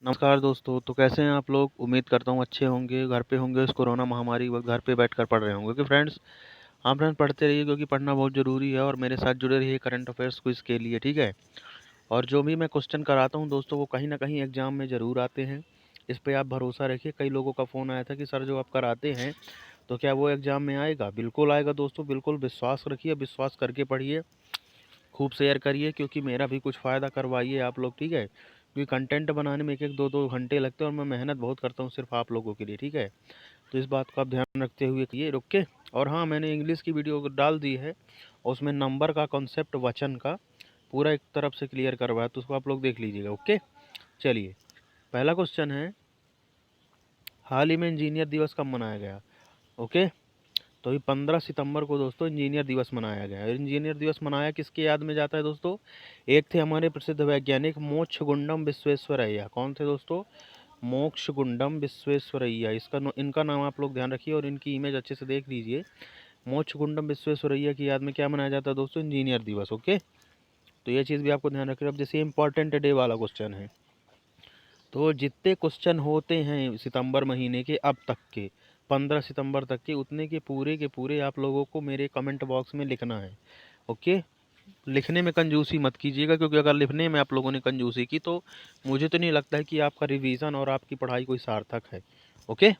नमस्कार दोस्तों। तो कैसे हैं आप लोग? उम्मीद करता हूँ अच्छे होंगे, घर पे होंगे। इस कोरोना महामारी वक्त घर पे बैठकर पढ़ रहे होंगे। क्योंकि फ्रेंड्स, आप फ्रेंड्स पढ़ते रहिए, क्योंकि पढ़ना बहुत ज़रूरी है। और मेरे साथ जुड़े रहिए करंट अफेयर्स क्विज़ के लिए, ठीक है। और जो भी मैं क्वेश्चन कराता हूँ दोस्तों, वो कहीं ना कहीं एग्जाम में ज़रूर आते हैं। इस पे आप भरोसा रखिए। कई लोगों का फ़ोन आया था कि सर जो आप कराते हैं, तो क्या वो एग्ज़ाम में आएगा? बिल्कुल आएगा दोस्तों, बिल्कुल विश्वास रखिए, विश्वास करके पढ़िए, खूब शेयर करिए, क्योंकि मेरा भी कुछ फ़ायदा करवाइए आप लोग, ठीक है। क्योंकि कंटेंट बनाने में एक एक दो दो घंटे लगते हैं, और मैं मेहनत बहुत करता हूँ सिर्फ आप लोगों के लिए, ठीक है। तो इस बात का आप ध्यान रखते हुए ये रुक के। और हाँ, मैंने इंग्लिश की वीडियो डाल दी है, और उसमें नंबर का कॉन्सेप्ट, वचन का पूरा एक तरफ से क्लियर करवाया, तो उसको आप लोग देख लीजिएगा। ओके, चलिए। पहला क्वेश्चन है, हाल ही में इंजीनियर दिवस कब मनाया गया? ओके, तो अभी 15 सितंबर को दोस्तों इंजीनियर दिवस मनाया गया है। इंजीनियर दिवस मनाया किसके याद में जाता है दोस्तों? एक थे हमारे प्रसिद्ध वैज्ञानिक मोक्षगुंडम विश्वेश्वरैया। कौन थे दोस्तों? मोक्षगुंडम विश्वेश्वरैया। इनका नाम आप लोग ध्यान रखिए, और इनकी इमेज अच्छे से देख लीजिए। मोक्षगुंडम विश्वेश्वरैया की याद में क्या मनाया जाता है दोस्तों? इंजीनियर दिवस। ओके, तो ये चीज़ भी आपको ध्यान रखिए। अब जैसे इंपॉर्टेंट डे वाला क्वेश्चन है, तो जितने क्वेश्चन होते हैं सितंबर महीने के अब तक के, 15 सितंबर तक के पूरे आप लोगों को मेरे कमेंट बॉक्स में लिखना है। ओके, लिखने में कंजूसी मत कीजिएगा, क्योंकि अगर लिखने में आप लोगों ने कंजूसी की, तो मुझे तो नहीं लगता है कि आपका रिवीजन और आपकी पढ़ाई कोई सार्थक है। ओके,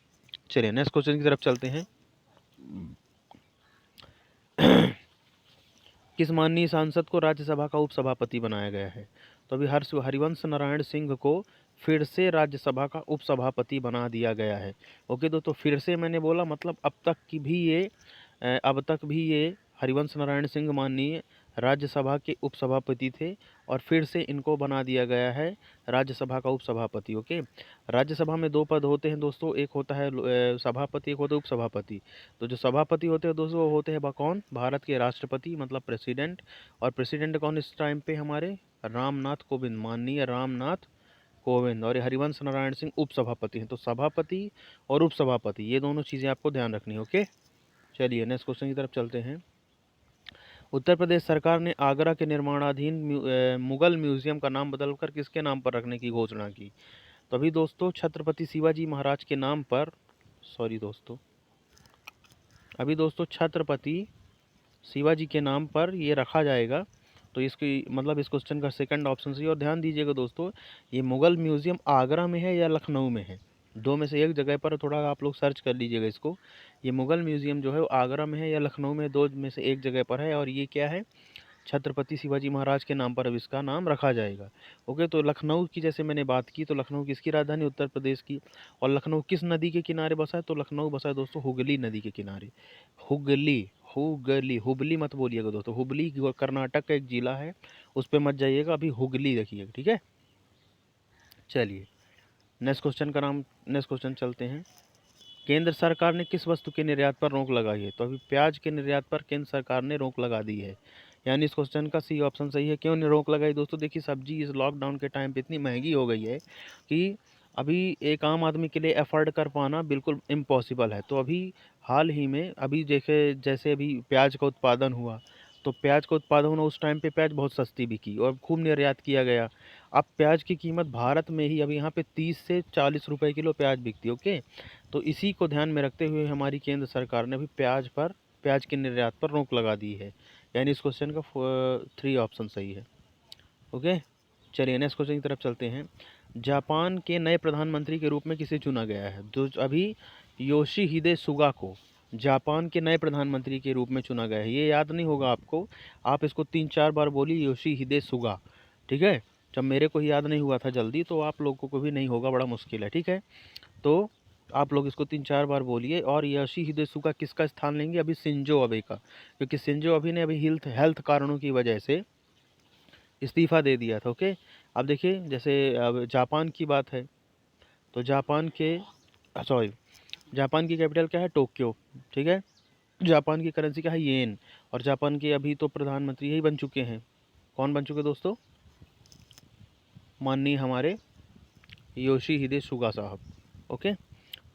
चलिए नेक्स्ट क्वेश्चन की तरफ चलते हैं। किस माननीय सांसद को राज्यसभा का उपसभापति बनाया गया है? तो अभी हरिवंश नारायण सिंह को फिर से राज्यसभा का उपसभापति बना दिया गया है। ओके दोस्तों, फिर से मैंने बोला, मतलब अब तक भी ये हरिवंश नारायण सिंह माननीय राज्यसभा के उपसभापति थे, और फिर से इनको बना दिया गया है राज्यसभा का उपसभापति। ओके, राज्यसभा में दो पद होते हैं दोस्तों, एक होता है सभापति, एक होता है उपसभापति। तो जो सभापति होते हैं दोस्तों, वो होते हैं कौन? भारत के राष्ट्रपति, मतलब प्रेसिडेंट। और प्रेसिडेंट कौन इस टाइम पे? हमारे रामनाथ कोविंद, माननीय रामनाथ कोविंद। और ये हरिवंश नारायण सिंह उपसभापति हैं। तो सभापति और उपसभापति, ये दोनों चीज़ें आपको ध्यान रखनी है। ओके, चलिए नेक्स्ट क्वेश्चन की तरफ चलते हैं। उत्तर प्रदेश सरकार ने आगरा के निर्माणाधीन मुगल म्यूजियम का नाम बदलकर किसके नाम पर रखने की घोषणा की? तो अभी दोस्तों छत्रपति शिवाजी महाराज के नाम पर, सॉरी दोस्तों, अभी दोस्तों छत्रपति शिवाजी के नाम पर ये रखा जाएगा। तो इसकी मतलब इस क्वेश्चन का सेकंड ऑप्शन सही। और ध्यान दीजिएगा दोस्तों, ये मुगल म्यूजियम आगरा में है या लखनऊ में है? दो में से एक जगह पर, थोड़ा आप लोग सर्च कर लीजिएगा इसको। ये मुगल म्यूजियम जो है वो आगरा में है या लखनऊ में, दो में से एक जगह पर है। और ये क्या है? छत्रपति शिवाजी महाराज के नाम पर अब इसका नाम रखा जाएगा। ओके, तो लखनऊ की जैसे मैंने बात की, तो लखनऊ किसकी राजधानी? उत्तर प्रदेश की। और लखनऊ किस नदी के किनारे बसा है? तो लखनऊ बसा है दोस्तों हुगली नदी के किनारे। हुगली, हुगली, हुबली मत बोलिएगा दोस्तों। हुबली कर्नाटक का एक जिला है, उस पर मत जाइएगा, अभी हुगली रखिएगा, ठीक है। चलिए नेक्स्ट क्वेश्चन चलते हैं। केंद्र सरकार ने किस वस्तु के निर्यात पर रोक लगाई है? तो अभी प्याज के निर्यात पर केंद्र सरकार ने रोक लगा दी है। यानी इस क्वेश्चन का सी ऑप्शन सही है। क्यों ने रोक लगाई दोस्तों? देखिए, सब्जी इस लॉकडाउन के टाइम पे इतनी महंगी हो गई है कि अभी एक आम आदमी के लिए अफोर्ड कर पाना बिल्कुल इम्पॉसिबल है। तो अभी हाल ही में अभी देखे, जैसे अभी प्याज का उत्पादन हुआ, तो प्याज का उत्पादन हुआ उस टाइम पे प्याज बहुत सस्ती बिकी और खूब निर्यात किया गया। अब प्याज की कीमत भारत में ही अभी यहाँ पे 30 से 40 रुपए किलो प्याज बिकती है। ओके, तो इसी को ध्यान में रखते हुए हमारी केंद्र सरकार ने अभी प्याज के निर्यात पर रोक लगा दी है। यानी इस क्वेश्चन का 3 ऑप्शन सही है। ओके, चलिए नेक्स्ट क्वेश्चन की तरफ चलते हैं। जापान के नए प्रधानमंत्री के रूप में किसे चुना गया है? जो अभी योशिहिदे सुगा को जापान के नए प्रधानमंत्री के रूप में चुना गया है। ये याद नहीं होगा आपको, आप इसको 3-4 बार बोलिए, योशिहिदे सुगा, ठीक है। जब मेरे को ही याद नहीं हुआ था जल्दी, तो आप लोगों को भी नहीं होगा, बड़ा मुश्किल है, ठीक है। तो आप लोग इसको 3-4 बार बोलिए। और योशिहिदे सुगा किसका स्थान लेंगे? अभी शिंजो अबे का, क्योंकि शिंजो अबे ने अभी हेल्थ कारणों की वजह से इस्तीफ़ा दे दिया था। ओके, अब देखिए, जैसे अब जापान की बात है, तो जापान की कैपिटल क्या है? टोक्यो, ठीक है। जापान की करेंसी क्या है? येन। और जापान के अभी तो प्रधानमंत्री यही बन चुके हैं। कौन बन चुके दोस्तों? माननीय हमारे योशिहिदे सुगा साहब। ओके,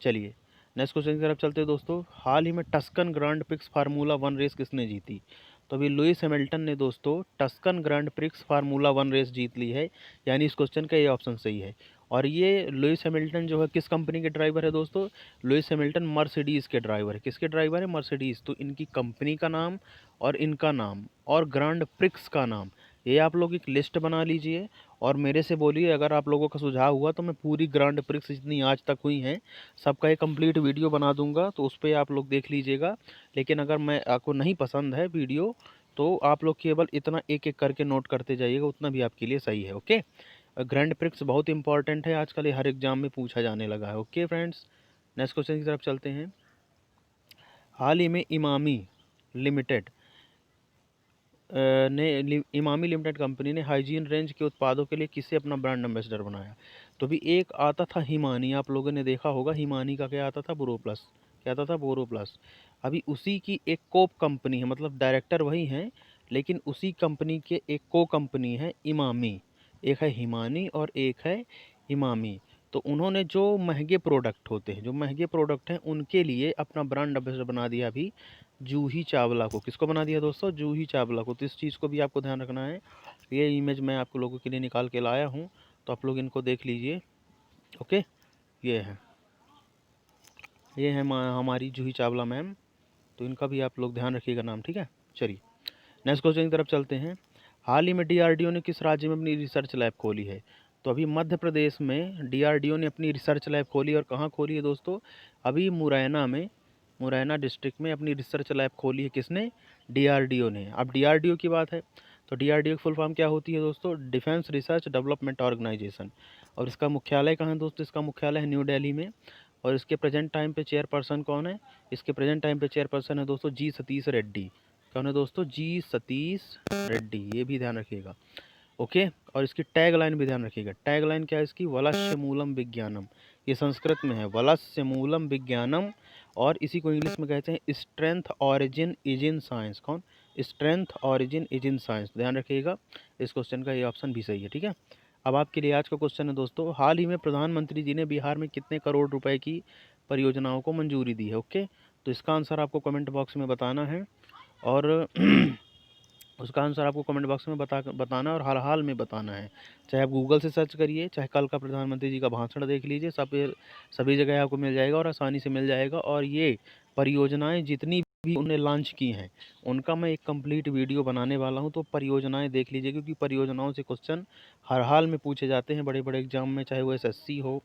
चलिए नेक्स्ट क्वेश्चन की तरफ चलते हैं दोस्तों। हाल ही में Tuscan Grand Prix Formula 1 race किसने जीती? तो अभी लुइस हैमिल्टन ने दोस्तों Tuscan Grand Prix Formula 1 race जीत ली है। यानी इस क्वेश्चन का ये ऑप्शन सही है। और ये लुइस हैमिल्टन जो है किस कंपनी के ड्राइवर है दोस्तों? लुइस हैमिल्टन मर्सिडीज़ के ड्राइवर है। किसके ड्राइवर है? मर्सिडीज़। तो इनकी कंपनी का नाम और इनका नाम और ग्रांड प्रिक्स का नाम, ये आप लोग एक लिस्ट बना लीजिए और मेरे से बोलिए। अगर आप लोगों का सुझाव हुआ तो मैं पूरी ग्रांड प्रिक्स जितनी आज तक हुई हैं सबका एक कंप्लीट वीडियो बना दूंगा, तो उस पर आप लोग देख लीजिएगा। लेकिन अगर मैं आपको नहीं पसंद है वीडियो तो आप लोग केवल इतना एक एक करके नोट करते जाइएगा, उतना भी आपके लिए सही है। ओके, ग्रैंड प्रिक्स बहुत इंपॉर्टेंट है, आजकल ये हर एग्जाम में पूछा जाने लगा है। ओके फ्रेंड्स, नेक्स्ट क्वेश्चन की तरफ चलते हैं। हाल ही में Emami limited Emami limited company ने हाइजीन रेंज के उत्पादों के लिए किसे अपना ब्रांड एम्बेसडर बनाया? तो भी एक आता था हिमानी, आप लोगों ने देखा होगा, हिमानी का क्या आता था? बोरोप्लस। क्या आता था? बोरोप्लस। अभी उसी की एक कोप कंपनी है, मतलब डायरेक्टर वही हैं, लेकिन उसी कंपनी के एक को कंपनी है इमामी। एक है हिमानी और एक है इमामी। तो उन्होंने जो महंगे प्रोडक्ट होते हैं, जो महंगे प्रोडक्ट हैं, उनके लिए अपना ब्रांड एम्बेसडर बना दिया अभी जूही चावला को। किसको बना दिया दोस्तों? जूही चावला को। तो इस चीज़ को भी आपको ध्यान रखना है। ये इमेज मैं आप लोगों के लिए निकाल के लाया हूँ, तो आप लोग इनको देख लीजिए। ओके, ये है, ये है हमारी जूही चावला मैम, तो इनका भी आप लोग ध्यान रखिएगा नाम, ठीक है। चलिए नेक्स्ट क्वेश्चन की तरफ चलते हैं। हाल ही में डीआरडीओ ने किस राज्य में अपनी रिसर्च लैब खोली है? तो अभी मध्य प्रदेश में डीआरडीओ ने अपनी रिसर्च लैब खोली, और कहाँ खोली है दोस्तों? अभी मुरैना में, मुरैना डिस्ट्रिक्ट में अपनी रिसर्च लैब खोली है। किसने? डीआरडीओ ने। अब डीआरडीओ की बात है तो डीआरडीओ की फुल फॉर्म क्या होती है दोस्तों? Defence research development organisation. और इसका मुख्यालय कहाँ है दोस्तों? इसका मुख्यालय है न्यू दिल्ली में। और इसके प्रेजेंट टाइम पे चेयरपर्सन कौन है? इसके प्रेजेंट टाइम पे चेयरपर्सन है दोस्तों जी सतीश रेड्डी। कौन है दोस्तों? जी सतीश रेड्डी, ये भी ध्यान रखिएगा। ओके, और इसकी टैग लाइन भी ध्यान रखिएगा। टैग लाइन क्या है इसकी? वलस्य मूलम विज्ञानम। ये संस्कृत में है, वलस्य मूलम विज्ञानम, और इसी को इंग्लिश में कहते हैं strength origin is in science. कौन? Strength origin is in science, ध्यान रखिएगा। इस क्वेश्चन का ये ऑप्शन भी सही है, ठीक है। अब आपके लिए आज का क्वेश्चन है दोस्तों, हाल ही में प्रधानमंत्री जी ने बिहार में कितने करोड़ रुपए की परियोजनाओं को मंजूरी दी है? ओके, तो इसका आंसर आपको कमेंट बॉक्स में बताना है, और उसका आंसर आपको कमेंट बॉक्स में बताना और हाल हाल में बताना है। चाहे आप गूगल से सर्च करिए, चाहे कल का प्रधानमंत्री जी का भाषण देख लीजिए, सभी जगह आपको मिल जाएगा और आसानी से मिल जाएगा। और ये परियोजनाएं जितनी भी उन्होंने लॉन्च की हैं उनका मैं एक कंप्लीट वीडियो बनाने वाला हूं, तो परियोजनाएं देख लीजिए, क्योंकि परियोजनाओं से क्वेश्चन हर हाल में पूछे जाते हैं बड़े बड़े एग्जाम में, चाहे वो एसएससी हो,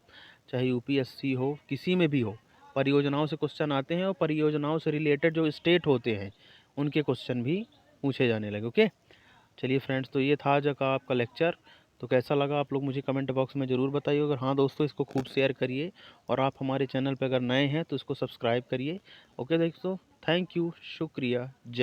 चाहे यूपीएससी हो, किसी में भी हो, परियोजनाओं से क्वेश्चन आते हैं। और परियोजनाओं से रिलेटेड जो स्टेट होते हैं उनके क्वेश्चन भी पूछे जाने लगे। ओके, चलिए फ्रेंड्स, तो ये था आज का आपका लेक्चर। तो कैसा लगा आप लोग मुझे कमेंट बॉक्स में ज़रूर बताइए। अगर हाँ दोस्तों, इसको खूब शेयर करिए, और आप हमारे चैनल पर अगर नए हैं तो इसको सब्सक्राइब करिए। ओके दोस्तों, थैंक यू, शुक्रिया, जय।